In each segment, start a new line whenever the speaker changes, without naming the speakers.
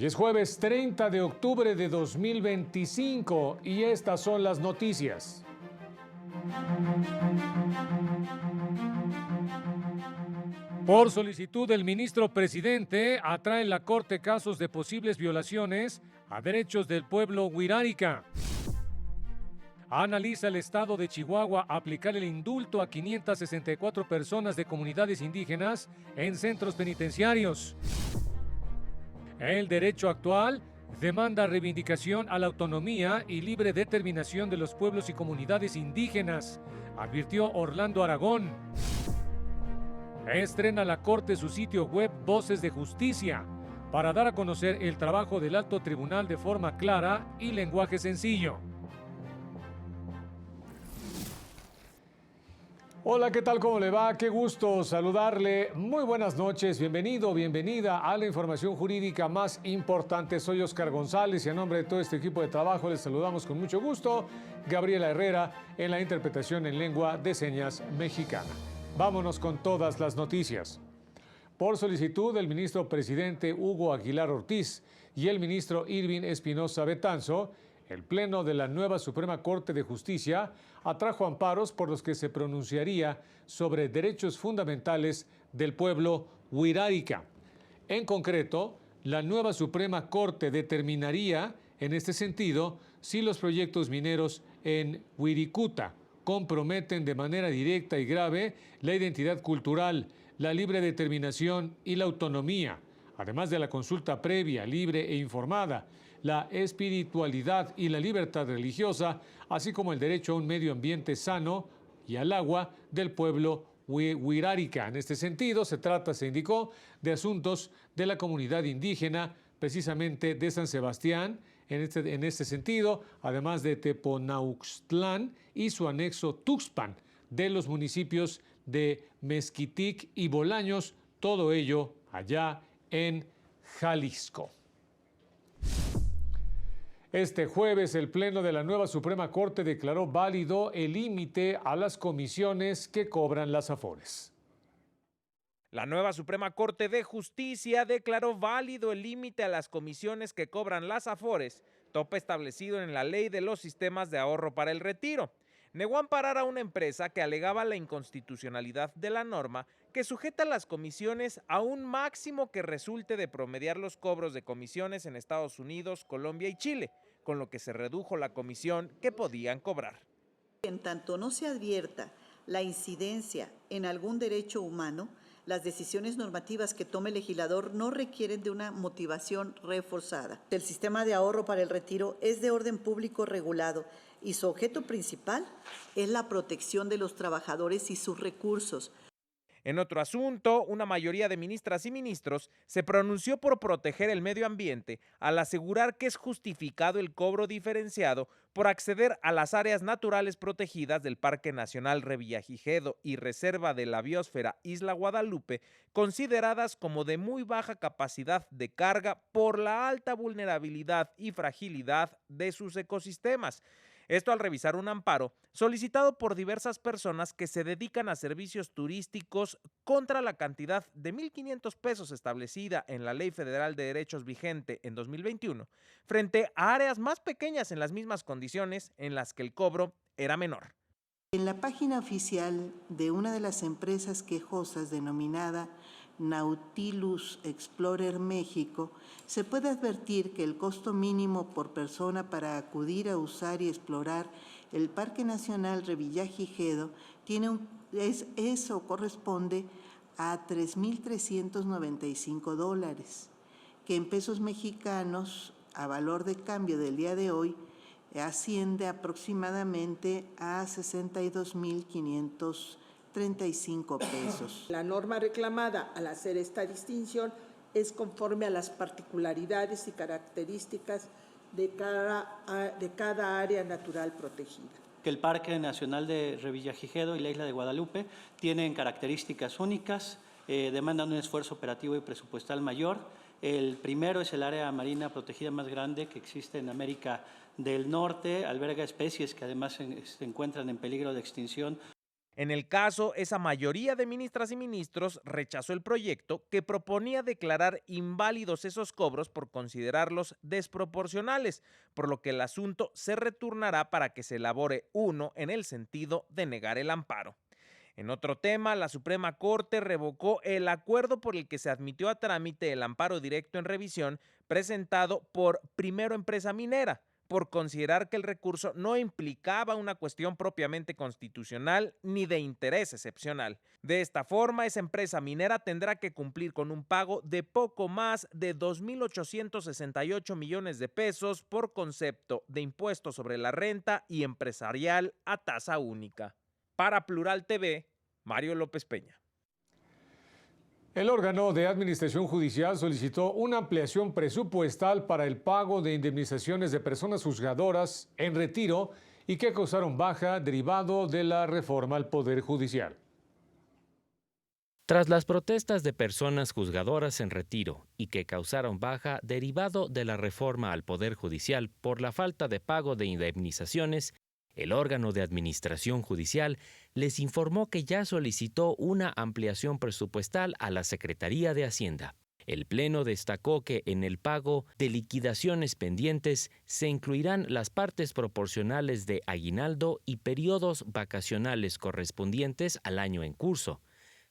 Hoy es jueves 30 de octubre de 2025 y estas son las noticias. Por solicitud del ministro presidente, atrae la Corte casos de posibles violaciones a derechos del pueblo Wixárika. Analiza el estado de Chihuahua aplicar el indulto a 564 personas de comunidades indígenas en centros penitenciarios. El derecho actual demanda reivindicación a la autonomía y libre determinación de los pueblos y comunidades indígenas, advirtió Orlando Aragón. Estrena la Corte su sitio web Voces de Justicia para dar a conocer el trabajo del Alto Tribunal de forma clara y lenguaje sencillo. Hola, ¿qué tal? ¿Cómo le va? Qué gusto saludarle. Muy buenas noches. Bienvenido, bienvenida a la información jurídica más importante. Soy Oscar González y a nombre de todo este equipo de trabajo les saludamos con mucho gusto. Gabriela Herrera en la interpretación en lengua de señas mexicana. Vámonos con todas las noticias. Por solicitud del ministro presidente Hugo Aguilar Ortiz y el ministro Irving Espinosa Betanzo, el Pleno de la nueva Suprema Corte de Justicia atrajo amparos por los que se pronunciaría sobre derechos fundamentales del pueblo Wixárika. En concreto, la nueva Suprema Corte determinaría, en este sentido, si los proyectos mineros en Wirikuta comprometen de manera directa y grave la identidad cultural, la libre determinación y la autonomía, además de la consulta previa, libre e informada, la espiritualidad y la libertad religiosa, así como el derecho a un medio ambiente sano y al agua del pueblo Wixárika. En este sentido, se indicó, de asuntos de la comunidad indígena, precisamente de San Sebastián, en este sentido, además de Teponauxtlán y su anexo Tuxpan, de los municipios de Mezquitic y Bolaños, todo ello allá en Jalisco. Este jueves, el Pleno de la nueva Suprema Corte declaró válido el límite a las comisiones que cobran las Afores.
La nueva Suprema Corte de Justicia declaró válido el límite a las comisiones que cobran las Afores, tope establecido en la Ley de los Sistemas de Ahorro para el Retiro. Negó amparar a una empresa que alegaba la inconstitucionalidad de la norma que sujeta las comisiones a un máximo que resulte de promediar los cobros de comisiones en Estados Unidos, Colombia y Chile, con lo que se redujo la comisión que podían cobrar.
En tanto no se advierta la incidencia en algún derecho humano, las decisiones normativas que tome el legislador no requieren de una motivación reforzada. El sistema de ahorro para el retiro es de orden público regulado y su objeto principal es la protección de los trabajadores y sus recursos.
En otro asunto, una mayoría de ministras y ministros se pronunció por proteger el medio ambiente al asegurar que es justificado el cobro diferenciado por acceder a las áreas naturales protegidas del Parque Nacional Revillagigedo y Reserva de la Biosfera Isla Guadalupe, consideradas como de muy baja capacidad de carga por la alta vulnerabilidad y fragilidad de sus ecosistemas. Esto al revisar un amparo solicitado por diversas personas que se dedican a servicios turísticos contra la cantidad de 1,500 pesos establecida en la Ley Federal de Derechos vigente en 2021, frente a áreas más pequeñas en las mismas condiciones en las que el cobro era menor.
En la página oficial de una de las empresas quejosas denominada Nautilus Explorer México, se puede advertir que el costo mínimo por persona para acudir a usar y explorar el Parque Nacional Revillagigedo corresponde a $3,395, que en pesos mexicanos, a valor de cambio del día de hoy, asciende aproximadamente a 62,535 pesos.
La norma reclamada al hacer esta distinción es conforme a las particularidades y características de cada área natural protegida.
Que el Parque Nacional de Revillagigedo y la Isla de Guadalupe tienen características únicas, demandan un esfuerzo operativo y presupuestal mayor. El primero es el área marina protegida más grande que existe en América del Norte, alberga especies que además se encuentran en peligro de extinción.
En el caso, esa mayoría de ministras y ministros rechazó el proyecto que proponía declarar inválidos esos cobros por considerarlos desproporcionales, por lo que el asunto se returnará para que se elabore uno en el sentido de negar el amparo. En otro tema, la Suprema Corte revocó el acuerdo por el que se admitió a trámite el amparo directo en revisión presentado por Primero Empresa Minera, por considerar que el recurso no implicaba una cuestión propiamente constitucional ni de interés excepcional. De esta forma, esa empresa minera tendrá que cumplir con un pago de poco más de 2.868 millones de pesos por concepto de impuesto sobre la renta y empresarial a tasa única. Para Plural TV, Mario López Peña.
El órgano de administración judicial solicitó una ampliación presupuestal para el pago de indemnizaciones de personas juzgadoras en retiro y que causaron baja derivado de la reforma al Poder Judicial.
Tras las protestas de personas juzgadoras en retiro y que causaron baja derivado de la reforma al Poder Judicial por la falta de pago de indemnizaciones, el órgano de administración judicial les informó que ya solicitó una ampliación presupuestal a la Secretaría de Hacienda. El Pleno destacó que en el pago de liquidaciones pendientes se incluirán las partes proporcionales de aguinaldo y periodos vacacionales correspondientes al año en curso.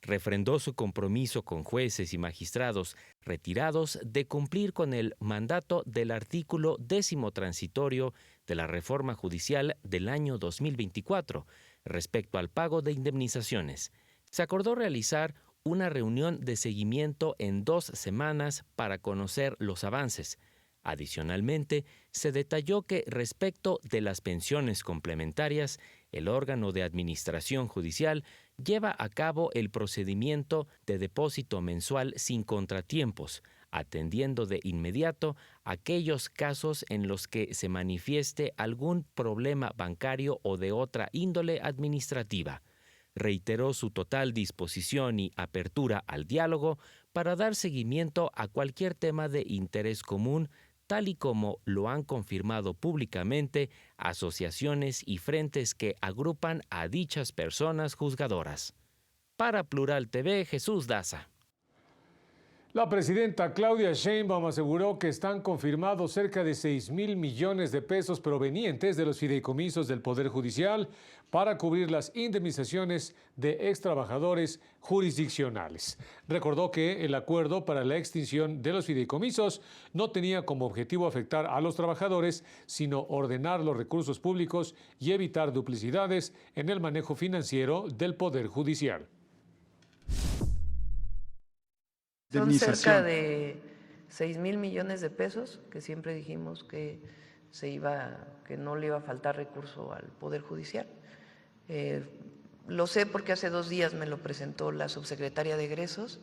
Refrendó su compromiso con jueces y magistrados retirados de cumplir con el mandato del artículo 10º transitorio de la reforma judicial del año 2024 respecto al pago de indemnizaciones. Se acordó realizar una reunión de seguimiento en 2 semanas para conocer los avances. Adicionalmente, se detalló que respecto de las pensiones complementarias, el órgano de administración judicial lleva a cabo el procedimiento de depósito mensual sin contratiempos, atendiendo de inmediato aquellos casos en los que se manifieste algún problema bancario o de otra índole administrativa. Reiteró su total disposición y apertura al diálogo para dar seguimiento a cualquier tema de interés común, tal y como lo han confirmado públicamente asociaciones y frentes que agrupan a dichas personas juzgadoras. Para Plural TV, Jesús Daza.
La presidenta Claudia Sheinbaum aseguró que están confirmados cerca de 6.000 millones de pesos provenientes de los fideicomisos del Poder Judicial para cubrir las indemnizaciones de extrabajadores jurisdiccionales. Recordó que el acuerdo para la extinción de los fideicomisos no tenía como objetivo afectar a los trabajadores, sino ordenar los recursos públicos y evitar duplicidades en el manejo financiero del Poder Judicial.
Son cerca de 6.000 millones de pesos, que siempre dijimos que que no le iba a faltar recurso al Poder Judicial. Lo sé porque hace 2 días me lo presentó la subsecretaria de Egresos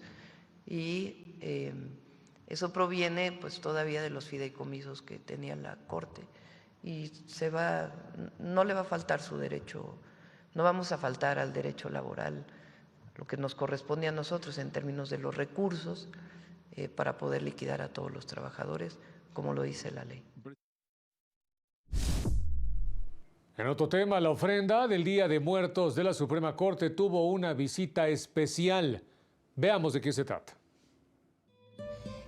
y eso proviene pues todavía de los fideicomisos que tenía la Corte y no le va a faltar su derecho, no vamos a faltar al derecho laboral, lo que nos corresponde a nosotros en términos de los recursos para poder liquidar a todos los trabajadores, como lo dice la ley.
En otro tema, la ofrenda del Día de Muertos de la Suprema Corte tuvo una visita especial. Veamos de qué se trata.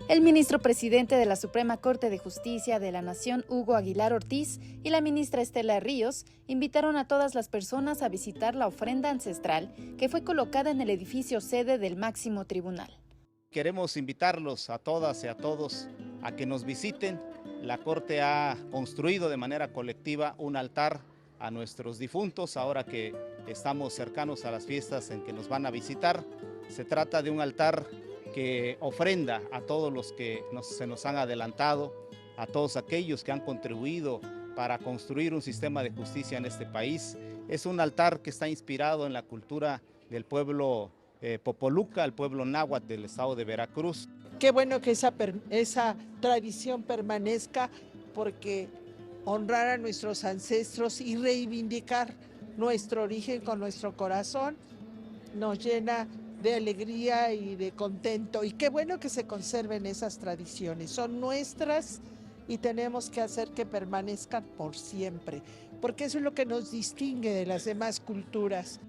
El ministro presidente de la Suprema Corte de Justicia de la Nación, Hugo Aguilar Ortiz, y la ministra Estela Ríos invitaron a todas las personas a visitar la ofrenda ancestral que fue colocada en el edificio sede del máximo tribunal.
Queremos invitarlos a todas y a todos a que nos visiten. La Corte ha construido de manera colectiva un altar a nuestros difuntos, ahora que estamos cercanos a las fiestas en que nos van a visitar. Se trata de un altar que ofrenda a todos los que se nos han adelantado, a todos aquellos que han contribuido para construir un sistema de justicia en este país. Es un altar que está inspirado en la cultura del pueblo Popoluca, el pueblo náhuatl del estado de Veracruz.
Qué bueno que esa tradición permanezca, porque honrar a nuestros ancestros y reivindicar nuestro origen con nuestro corazón nos llena de alegría y de contento. Y qué bueno que se conserven esas tradiciones, son nuestras y tenemos que hacer que permanezcan por siempre, porque eso es lo que nos distingue de las demás culturas.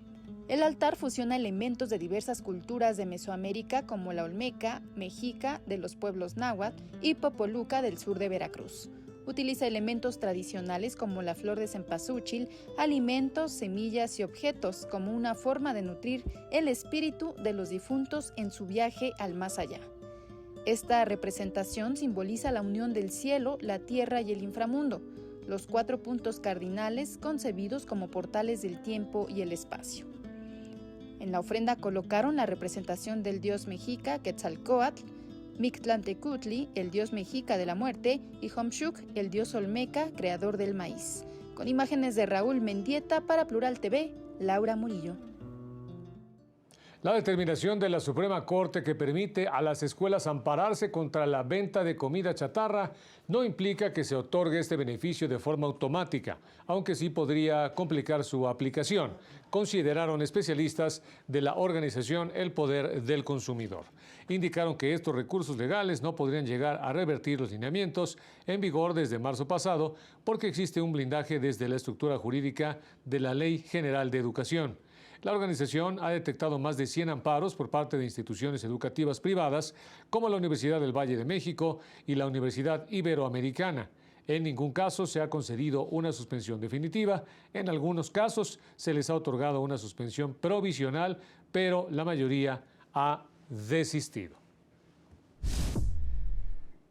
El altar fusiona elementos de diversas culturas de Mesoamérica como la olmeca, mexica de los pueblos náhuatl y popoluca del sur de Veracruz. Utiliza elementos tradicionales como la flor de cempasúchil, alimentos, semillas y objetos como una forma de nutrir el espíritu de los difuntos en su viaje al más allá. Esta representación simboliza la unión del cielo, la tierra y el inframundo, los 4 puntos cardinales concebidos como portales del tiempo y el espacio. En la ofrenda colocaron la representación del dios mexica Quetzalcóatl, Mictlantecutli, el dios mexica de la muerte, y Homshuk, el dios olmeca, creador del maíz. Con imágenes de Raúl Mendieta para Plural TV, Laura Murillo.
La determinación de la Suprema Corte que permite a las escuelas ampararse contra la venta de comida chatarra no implica que se otorgue este beneficio de forma automática, aunque sí podría complicar su aplicación, consideraron especialistas de la organización El Poder del Consumidor. Indicaron que estos recursos legales no podrían llegar a revertir los lineamientos en vigor desde marzo pasado porque existe un blindaje desde la estructura jurídica de la Ley General de Educación. La organización ha detectado más de 100 amparos por parte de instituciones educativas privadas, como la Universidad del Valle de México y la Universidad Iberoamericana. En ningún caso se ha concedido una suspensión definitiva. En algunos casos se les ha otorgado una suspensión provisional, pero la mayoría ha desistido.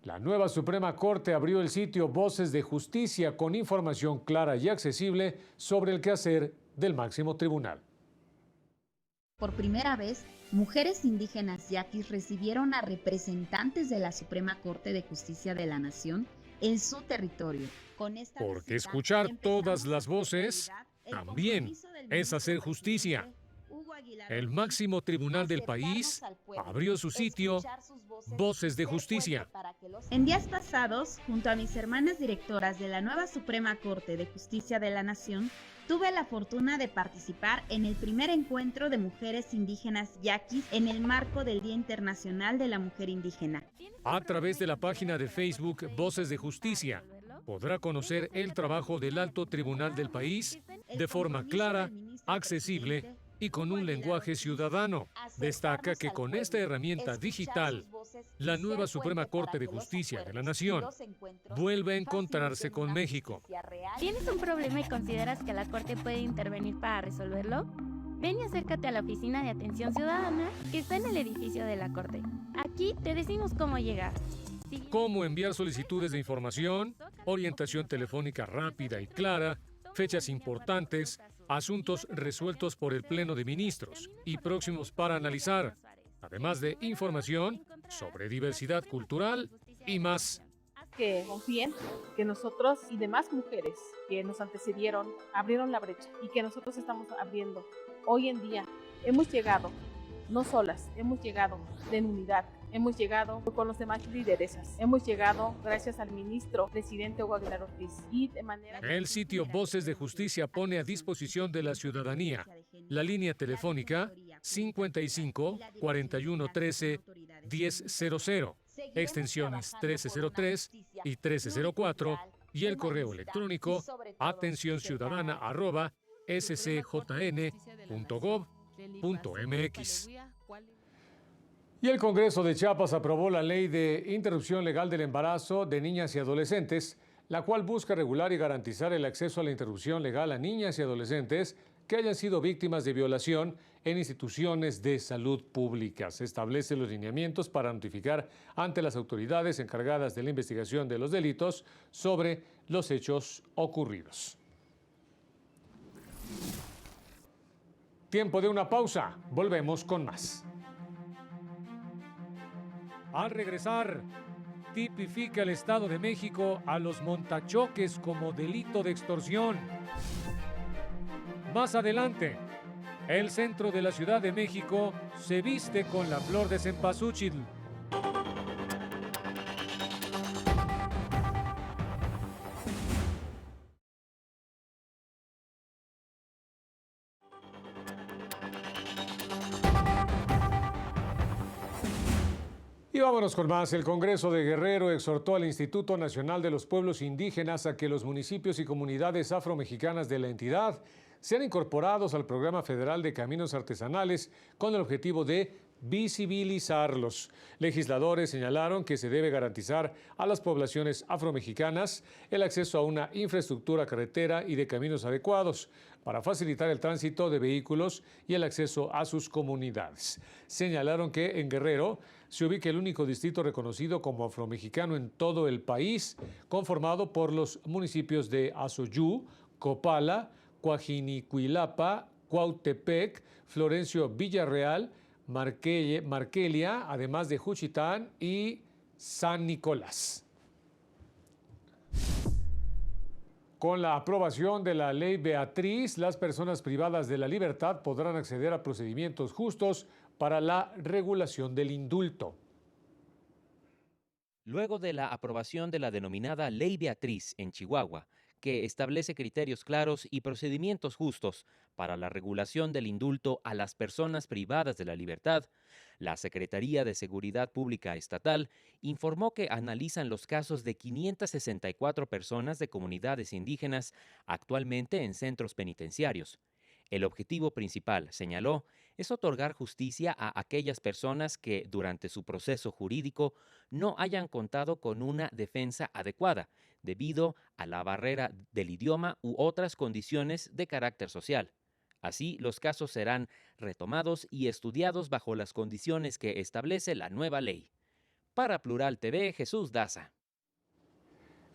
La nueva Suprema Corte abrió el sitio Voces de Justicia con información clara y accesible sobre el quehacer del máximo tribunal.
Por primera vez, mujeres indígenas yaquis recibieron a representantes de la Suprema Corte de Justicia de la Nación en su territorio.
Porque escuchar todas las voces también es hacer justicia. El máximo tribunal del país abrió su sitio Voces de Justicia.
En días pasados, junto a mis hermanas directoras de la nueva Suprema Corte de Justicia de la Nación, tuve la fortuna de participar en el primer encuentro de mujeres indígenas yaquis en el marco del Día Internacional de la Mujer Indígena.
A través de la página de Facebook Voces de Justicia, podrá conocer el trabajo del Alto Tribunal del país de forma clara, accesible y con un lenguaje ciudadano. Destaca que con esta herramienta digital, la nueva Suprema Corte de Justicia de la Nación vuelve a encontrarse con México.
¿Tienes un problema y consideras que la Corte puede intervenir para resolverlo? Ven y acércate a la Oficina de Atención Ciudadana que está en el edificio de la Corte. Aquí te decimos cómo llegar.
Cómo enviar solicitudes de información, orientación telefónica rápida y clara, fechas importantes, asuntos resueltos por el Pleno de Ministros y próximos para analizar, además de información sobre diversidad cultural y más.
Que confíen que nosotros y demás mujeres que nos antecedieron abrieron la brecha y que nosotros estamos abriendo. Hoy en día hemos llegado, no solas, hemos llegado en unidad. Hemos llegado con los demás lideresas. Hemos llegado gracias al ministro presidente Hugo Aguilar Ortiz. Y de manera
el sitio Voces de Justicia pone a disposición de la ciudadanía la línea telefónica 55 41 13 1000, extensiones 1303 y 1304 y el correo electrónico atencionciudadana@scjn.gov.mx. Y el Congreso de Chiapas aprobó la Ley de Interrupción Legal del Embarazo de Niñas y Adolescentes, la cual busca regular y garantizar el acceso a la interrupción legal a niñas y adolescentes que hayan sido víctimas de violación en instituciones de salud pública. Se establece los lineamientos para notificar ante las autoridades encargadas de la investigación de los delitos sobre los hechos ocurridos. Tiempo de una pausa. Volvemos con más. Al regresar, tipifica el Estado de México a los montachoques como delito de extorsión. Más adelante, el centro de la Ciudad de México se viste con la flor de cempasúchil. Y Y vámonos con más. El Congreso de Guerrero exhortó al Instituto Nacional de los Pueblos Indígenas a que los municipios y comunidades afromexicanas de la entidad sean incorporados al Programa Federal de Caminos Artesanales con el objetivo de visibilizarlos. Legisladores señalaron que se debe garantizar a las poblaciones afromexicanas el acceso a una infraestructura carretera y de caminos adecuados para facilitar el tránsito de vehículos y el acceso a sus comunidades. Señalaron que en Guerrero se ubica el único distrito reconocido como afromexicano en todo el país, conformado por los municipios de Azoyú, Copala, Coajinicuilapa, Cuautepec, Florencio Villarreal, Marquelia, además de Juchitán y San Nicolás. Con la aprobación de la Ley Beatriz, las personas privadas de la libertad podrán acceder a procedimientos justos para la regulación del indulto.
Luego de la aprobación de la denominada Ley Beatriz en Chihuahua, que establece criterios claros y procedimientos justos para la regulación del indulto a las personas privadas de la libertad, la Secretaría de Seguridad Pública Estatal informó que analizan los casos de 564 personas de comunidades indígenas actualmente en centros penitenciarios. El objetivo principal, señaló, es otorgar justicia a aquellas personas que, durante su proceso jurídico, no hayan contado con una defensa adecuada, debido a la barrera del idioma u otras condiciones de carácter social. Así, los casos serán retomados y estudiados bajo las condiciones que establece la nueva ley. Para Plural TV, Jesús Daza.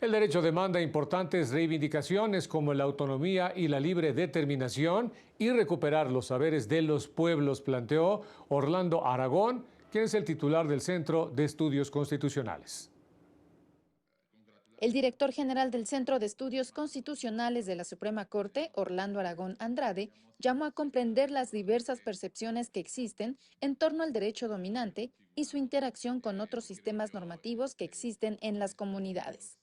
El derecho demanda importantes reivindicaciones como la autonomía y la libre determinación y recuperar los saberes de los pueblos, planteó Orlando Aragón, quien es el titular del Centro de Estudios Constitucionales.
El director general del Centro de Estudios Constitucionales de la Suprema Corte, Orlando Aragón Andrade, llamó a comprender las diversas percepciones que existen en torno al derecho dominante y su interacción con otros sistemas normativos que existen en las comunidades.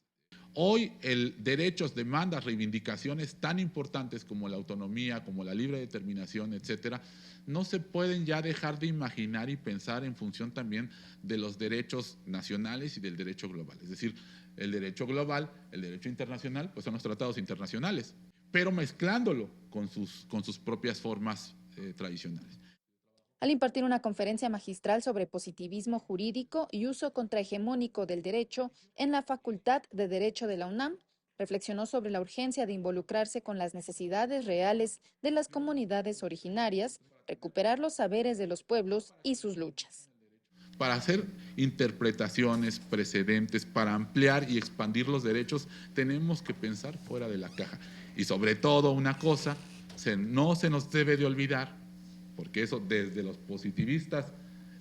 Hoy el derecho demanda reivindicaciones tan importantes como la autonomía, como la libre determinación, etcétera, no se pueden ya dejar de imaginar y pensar en función también de los derechos nacionales y del derecho global. Es decir, el derecho global, el derecho internacional, pues son los tratados internacionales, pero mezclándolo con sus propias formas tradicionales.
Al impartir una conferencia magistral sobre positivismo jurídico y uso contrahegemónico del derecho en la Facultad de Derecho de la UNAM, reflexionó sobre la urgencia de involucrarse con las necesidades reales de las comunidades originarias, recuperar los saberes de los pueblos y sus luchas.
Para hacer interpretaciones, precedentes, para ampliar y expandir los derechos, tenemos que pensar fuera de la caja. Y sobre todo una cosa, no se nos debe de olvidar, porque eso desde los positivistas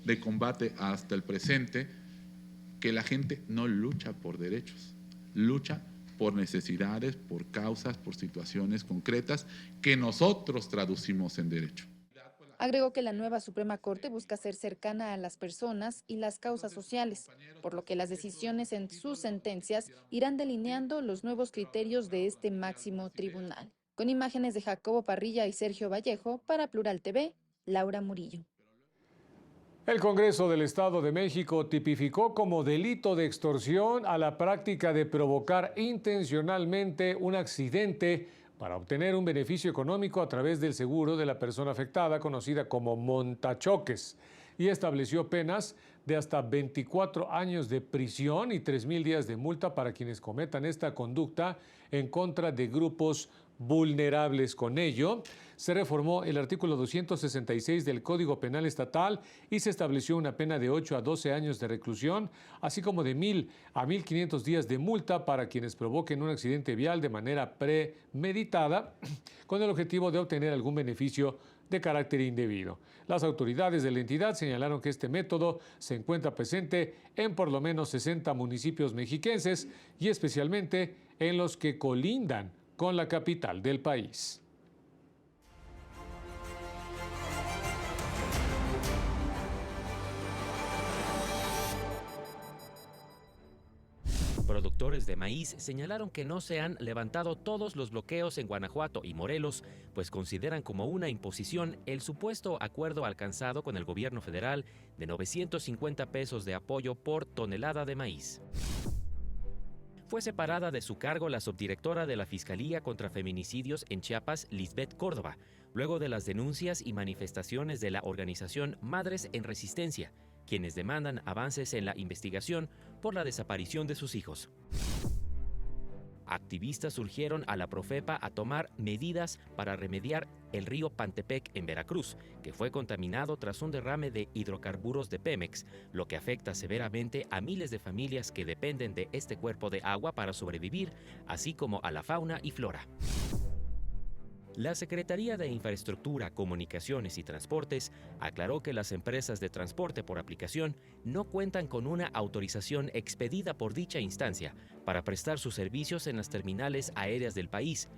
de combate hasta el presente, que la gente no lucha por derechos, lucha por necesidades, por causas, por situaciones concretas que nosotros traducimos en derecho.
Agregó que la nueva Suprema Corte busca ser cercana a las personas y las causas sociales, por lo que las decisiones en sus sentencias irán delineando los nuevos criterios de este máximo tribunal. Con imágenes de Jacobo Parrilla y Sergio Vallejo, para Plural TV, Laura Murillo.
El Congreso del Estado de México tipificó como delito de extorsión a la práctica de provocar intencionalmente un accidente para obtener un beneficio económico a través del seguro de la persona afectada, conocida como montachoques, y estableció penas de hasta 24 años de prisión y 3,000 días de multa para quienes cometan esta conducta en contra de grupos vulnerables. Con ello, se reformó el artículo 266 del Código Penal Estatal y se estableció una pena de 8 a 12 años de reclusión, así como de 1,000 a 1,500 días de multa para quienes provoquen un accidente vial de manera premeditada, con el objetivo de obtener algún beneficio de carácter indebido. Las autoridades de la entidad señalaron que este método se encuentra presente en por lo menos 60 municipios mexiquenses y especialmente en los que colindan con la capital del país.
Productores de maíz señalaron que no se han levantado todos los bloqueos en Guanajuato y Morelos, pues consideran como una imposición el supuesto acuerdo alcanzado con el gobierno federal de 950 pesos de apoyo por tonelada de maíz. Fue separada de su cargo la subdirectora de la Fiscalía contra Feminicidios en Chiapas, Lisbeth Córdoba, luego de las denuncias y manifestaciones de la organización Madres en Resistencia, quienes demandan avances en la investigación por la desaparición de sus hijos. Activistas urgieron a la Profepa a tomar medidas para remediar el río Pantepec en Veracruz, que fue contaminado tras un derrame de hidrocarburos de Pemex, lo que afecta severamente a miles de familias que dependen de este cuerpo de agua para sobrevivir, así como a la fauna y flora. La Secretaría de Infraestructura, Comunicaciones y Transportes aclaró que las empresas de transporte por aplicación no cuentan con una autorización expedida por dicha instancia para prestar sus servicios en las terminales aéreas del país,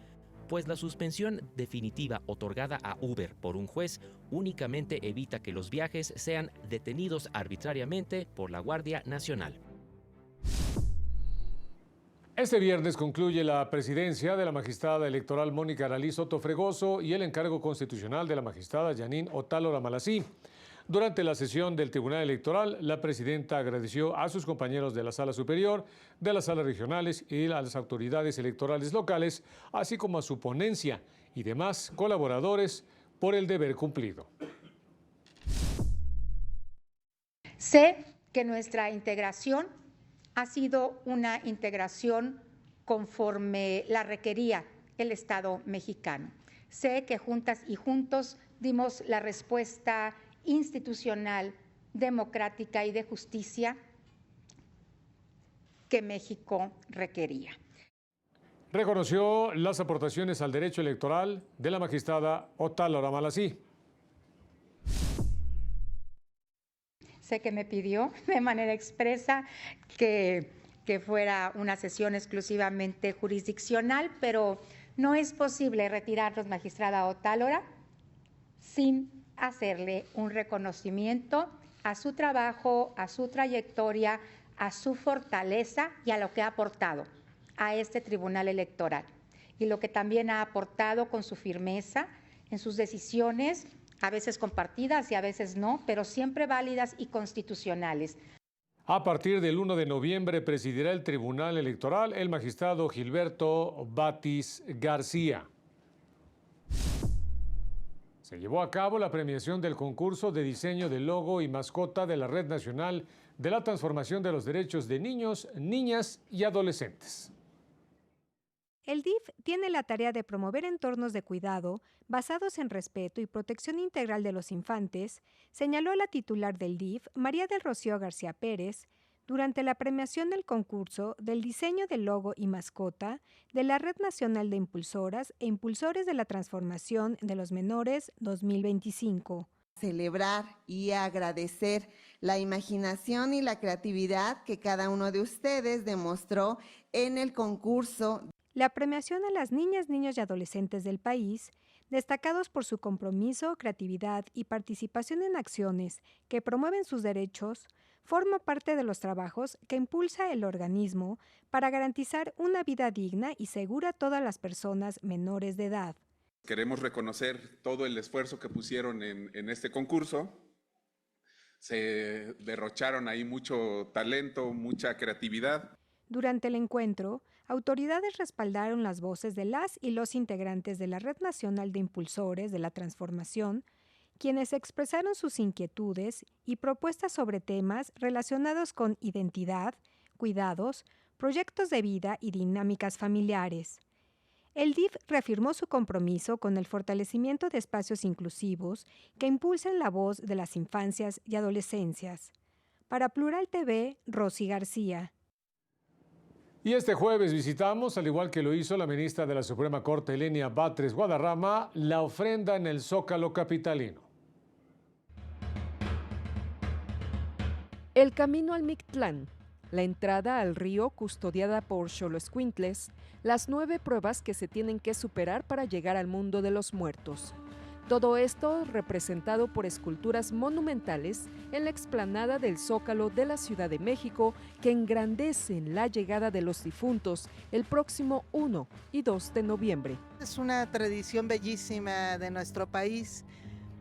pues la suspensión definitiva otorgada a Uber por un juez únicamente evita que los viajes sean detenidos arbitrariamente por la Guardia Nacional.
Este viernes concluye la presidencia de la magistrada electoral Mónica Aralí Soto Fregoso y el encargo constitucional de la magistrada Yanín Otálora Malací. Durante la sesión del Tribunal Electoral, la presidenta agradeció a sus compañeros de la Sala Superior, de las salas regionales y a las autoridades electorales locales, así como a su ponencia y demás colaboradores por el deber cumplido.
Sé que nuestra integración ha sido una integración conforme la requería el Estado mexicano. Sé que juntas y juntos dimos la respuesta institucional, democrática y de justicia que México requería.
Reconoció las aportaciones al derecho electoral de la magistrada Otálora Malací.
Sé que me pidió de manera expresa que fuera una sesión exclusivamente jurisdiccional, pero no es posible retirarnos, magistrada Otálora, sin hacerle un reconocimiento a su trabajo, a su trayectoria, a su fortaleza y a lo que ha aportado a este Tribunal Electoral. Y lo que también ha aportado con su firmeza en sus decisiones, a veces compartidas y a veces no, pero siempre válidas y constitucionales.
A partir del 1 de noviembre presidirá el Tribunal Electoral el magistrado Gilberto Batis García. Se llevó a cabo la premiación del concurso de diseño del logo y mascota de la Red Nacional de la Transformación de los Derechos de Niños, Niñas y Adolescentes.
El DIF tiene la tarea de promover entornos de cuidado basados en respeto y protección integral de los infantes, señaló la titular del DIF, María del Rocío García Pérez, durante la premiación del concurso del diseño del logo y mascota de la Red Nacional de Impulsoras e Impulsores de la Transformación de los Menores 2025.
Celebrar y agradecer la imaginación y la creatividad que cada uno de ustedes demostró en el concurso.
La premiación a las niñas, niños y adolescentes del país, destacados por su compromiso, creatividad y participación en acciones que promueven sus derechos, forma parte de los trabajos que impulsa el organismo para garantizar una vida digna y segura a todas las personas menores de edad.
Queremos reconocer todo el esfuerzo que pusieron en este concurso. Se derrocharon ahí mucho talento, mucha creatividad.
Durante el encuentro, autoridades respaldaron las voces de las y los integrantes de la Red Nacional de Impulsores de la Transformación, quienes expresaron sus inquietudes y propuestas sobre temas relacionados con identidad, cuidados, proyectos de vida y dinámicas familiares. El DIF reafirmó su compromiso con el fortalecimiento de espacios inclusivos que impulsen la voz de las infancias y adolescencias. Para Plural TV, Rosy García.
Y este jueves visitamos, al igual que lo hizo la ministra de la Suprema Corte, Elenia Batres Guadarrama, la ofrenda en el Zócalo capitalino.
El camino al Mictlán, la entrada al río custodiada por Xoloescuintles, las 9 pruebas que se tienen que superar para llegar al mundo de los muertos. Todo esto representado por esculturas monumentales en la explanada del Zócalo de la Ciudad de México que engrandecen la llegada de los difuntos el próximo 1 y 2 de noviembre.
Es una tradición bellísima de nuestro país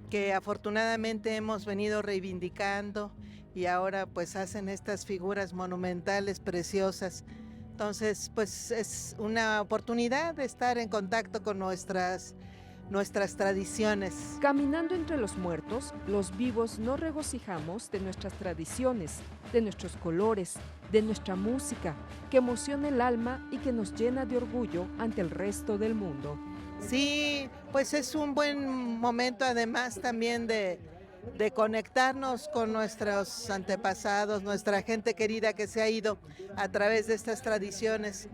que afortunadamente hemos venido reivindicando y ahora pues hacen estas figuras monumentales preciosas. Entonces pues es una oportunidad de estar en contacto con nuestras tradiciones.
Caminando entre los muertos, los vivos nos regocijamos de nuestras tradiciones, de nuestros colores, de nuestra música, que emociona el alma y que nos llena de orgullo ante el resto del mundo.
Sí, pues es un buen momento además también de conectarnos con nuestros antepasados, nuestra gente querida que se ha ido a través de estas tradiciones.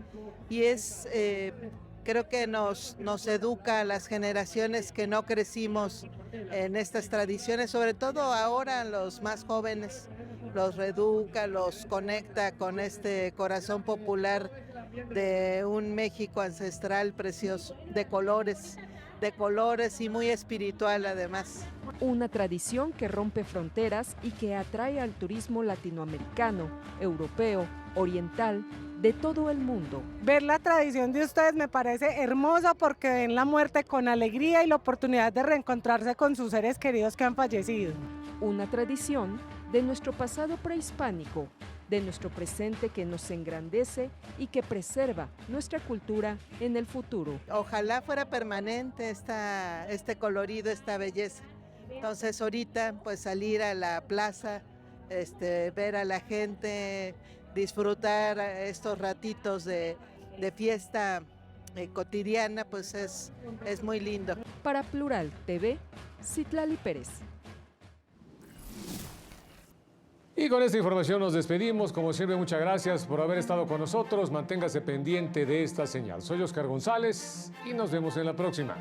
Y creo que nos educa a las generaciones que no crecimos en estas tradiciones, sobre todo ahora los más jóvenes, los reeduca, los conecta con este corazón popular de un México ancestral precioso, de colores y muy espiritual además.
Una tradición que rompe fronteras y que atrae al turismo latinoamericano, europeo, oriental, de todo el mundo.
Ver la tradición de ustedes me parece hermoso porque ven la muerte con alegría y la oportunidad de reencontrarse con sus seres queridos que han fallecido.
Una tradición de nuestro pasado prehispánico, de nuestro presente que nos engrandece y que preserva nuestra cultura en el futuro.
Ojalá fuera permanente este colorido, esta belleza. Entonces ahorita pues salir a la plaza, ver a la gente, disfrutar estos ratitos de fiesta cotidiana, pues es muy lindo.
Para Plural TV, Citlali Pérez.
Y con esta información nos despedimos. Como siempre, muchas gracias por haber estado con nosotros. Manténgase pendiente de esta señal. Soy Oscar González y nos vemos en la próxima.